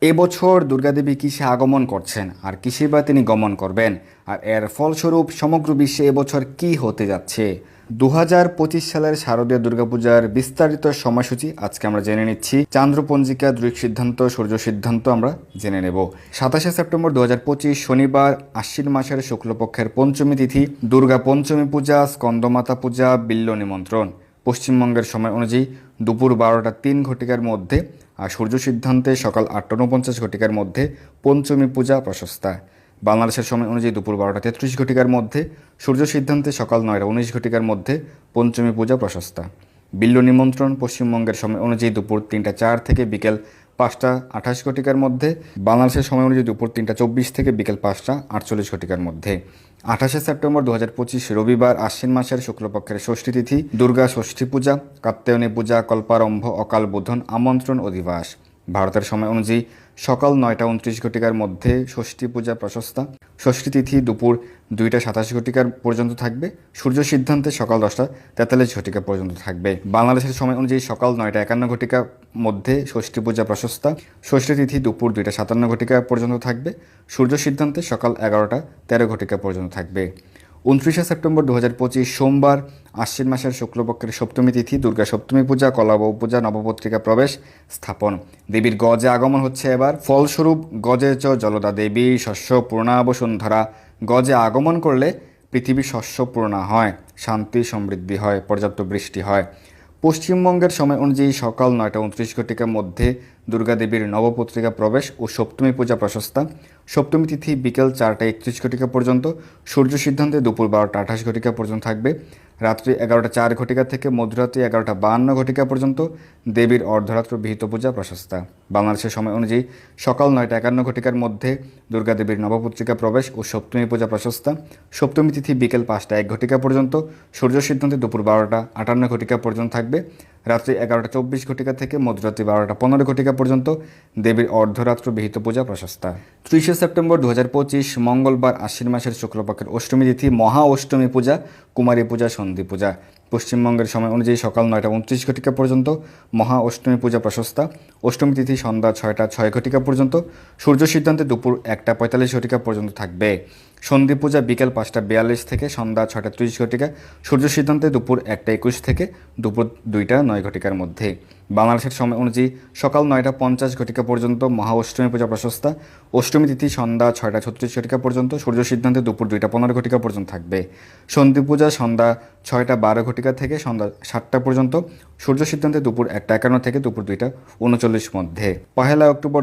এবছর দুর্গাদেবী কিসে আগমন করছেন আর কিসে বা তিনি গমন করবেন, আর এর ফলস্বরূপ সমগ্র বিশ্বে এবছর কি হতে যাচ্ছে। 2025 সালের শারদীয় দুর্গাপূজার বিস্তারিত সময়সূচি আজকে আমরা জেনে নিচ্ছি। চান্দ্রপঞ্জিকা, দৃক সিদ্ধান্ত, সূর্য সিদ্ধান্ত আমরা জেনে নেব। 27শে সেপ্টেম্বর 2025 শনিবার, আশ্বিন মাসের শুক্লপক্ষের পঞ্চমী তিথি, দুর্গা পঞ্চমী পূজা, স্কন্দমাতা পূজা, বিল্ল নিমন্ত্রণ। পশ্চিমবঙ্গের সময় অনুযায়ী দুপুর 12টা 3 ঘটিকার মধ্যে, আর সূর্য সিদ্ধান্তে সকাল 8টা 49 ঘটিকার মধ্যে পঞ্চমী পূজা প্রশস্তা। বাংলাদেশের সময় অনুযায়ী দুপুর 12টা 33 ঘটিকার মধ্যে, সূর্য সিদ্ধান্তে সকাল 9টা 19 ঘটিকার মধ্যে পঞ্চমী পূজা প্রশস্তা। বিল্ল নিমন্ত্রণ পশ্চিমবঙ্গের সময় অনুযায়ী দুপুর 3টা 4 থেকে বিকেল 5টা 28 ঘটিকার মধ্যে, বাংলাদেশের সময় অনুযায়ী দুপুর 3টা 24 থেকে বিকেল 5টা 48 ঘটিকার মধ্যে। 28শে সেপ্টেম্বর 2025 রবিবার, আশ্বিন মাসের শুক্লপক্ষের ষষ্ঠী তিথি, দুর্গা ষষ্ঠী পূজা, কাত্যায়নী পূজা, কল্পারম্ভ, অকাল বোধন, আমন্ত্রণ অধিবাস। ভারতের সময় অনুযায়ী সকাল 9টা 29 ঘটিকার মধ্যে ষষ্ঠী পূজা প্রশস্তা। ষষ্ঠী তিথি দুপুর 2টা 27 ঘটিকার পর্যন্ত থাকবে। সূর্য সিদ্ধান্তে সকাল 10টা 43 ঘটিকা পর্যন্ত থাকবে। বাংলাদেশের সময় অনুযায়ী সকাল 9টা 51 ঘটিকার মধ্যে ষষ্ঠী পূজা প্রশস্তা। ষষ্ঠী তিথি দুপুর 2টা 57 ঘটিকা পর্যন্ত থাকবে। সূর্য সিদ্ধান্তে সকাল 11টা 13 ঘটিকা পর্যন্ত থাকবে। 29শে সেপ্টেম্বর 2025 সোমবার, আশ্বিন মাসের শুক্লপক্ষের সপ্তমী তিথি, দুর্গা সপ্তমী পূজা, কলাবউ পূজা, নবপত্রিকা প্রবেশ, স্থাপন। দেবীর গজে আগমন হচ্ছে এবার। ফলস্বরূপ গজে চ জলদা দেবী শস্য পূর্ণা বসুন্ধরা। গজে আগমন করলে পৃথিবী শস্যপূর্ণা হয়, শান্তি সমৃদ্ধি হয়, পর্যাপ্ত বৃষ্টি হয়। পশ্চিমবঙ্গের সময় অনুযায়ী সকাল 9টা 29 ঘটিকার মধ্যে দুর্গাদেবীর নবপত্রিকা প্রবেশ ও সপ্তমী পূজা প্রশস্তা। সপ্তমী তিথি বিকেল 4টা 31 ঘটিকা পর্যন্ত। সূর্য সিদ্ধান্তে দুপুর 12টা 28 ঘটিকা পর্যন্ত থাকবে। রাত্রি 11টা 4 ঘটিকা থেকে মধ্যরাত্রি 11টা 52 ঘটিকা পর্যন্ত দেবীর অর্ধরাত্র বিহিত পূজা প্রশস্তা। বাংলাদেশের সময় অনুযায়ী সকাল 9টা 51 ঘটিকার মধ্যে দুর্গাদেবীর নবপত্রিকা প্রবেশ ও সপ্তমী পূজা প্রশস্তা। সপ্তমী তিথি বিকেল 5টা 1 ঘটিকা পর্যন্ত। সূর্য সিদ্ধান্তে দুপুর 12টা 58 ঘটিকা পর্যন্ত থাকবে। রাত্রি 11টা 24 ঘটিকা থেকে মধ্যরাত্রি 12টা 15 ঘটিকা পর্যন্ত দেবীর অর্ধরাত্র বিহিত পূজা প্রশস্তা। 30শে সেপ্টেম্বর 2025 মঙ্গলবার, আশ্বিন মাসের শুক্লপক্ষের অষ্টমী তিথি, মহা অষ্টমী পূজা, কুমারী পূজা, সন্ধি পূজা। পশ্চিমবঙ্গের সময় অনুযায়ী সকাল 9টা 29 ঘটিকা পর্যন্ত মহা অষ্টমী পূজা প্রশস্তা। অষ্টমী তিথি সন্ধ্যা 6টা 6 ঘটিকা পর্যন্ত। সূর্য সিদ্ধান্তে দুপুর 1টা 45 ঘটিকা পর্যন্ত থাকবে। সন্ধি পূজা বিকেল 5টা 42 থেকে সন্ধ্যা 6টা 30 ঘটিকা। সূর্য সিদ্ধান্তে দুপুর 1টা 21 থেকে দুপুর 2টা 9 ঘটিকার মধ্যে। বাংলাদেশের সময় অনুযায়ী সকাল 9টা 50 ঘটিকা পর্যন্ত মহা অষ্টমী পূজা প্রশস্তা। অষ্টমী তিথি সন্ধ্যা 6টা 36 ঘটিকা পর্যন্ত। সূর্য সিদ্ধান্তে দুপুর 2টা 15 ঘটিকা পর্যন্ত থাকবে। সন্ধি পূজা সন্ধ্যা 6টা 12 ঘটিকা থেকে সন্ধ্যা 7টা পর্যন্ত। সূর্য সিদ্ধান্তে দুপুর 1টা 51 থেকে দুপুর 2টা 39 মধ্যে। 1 অক্টোবর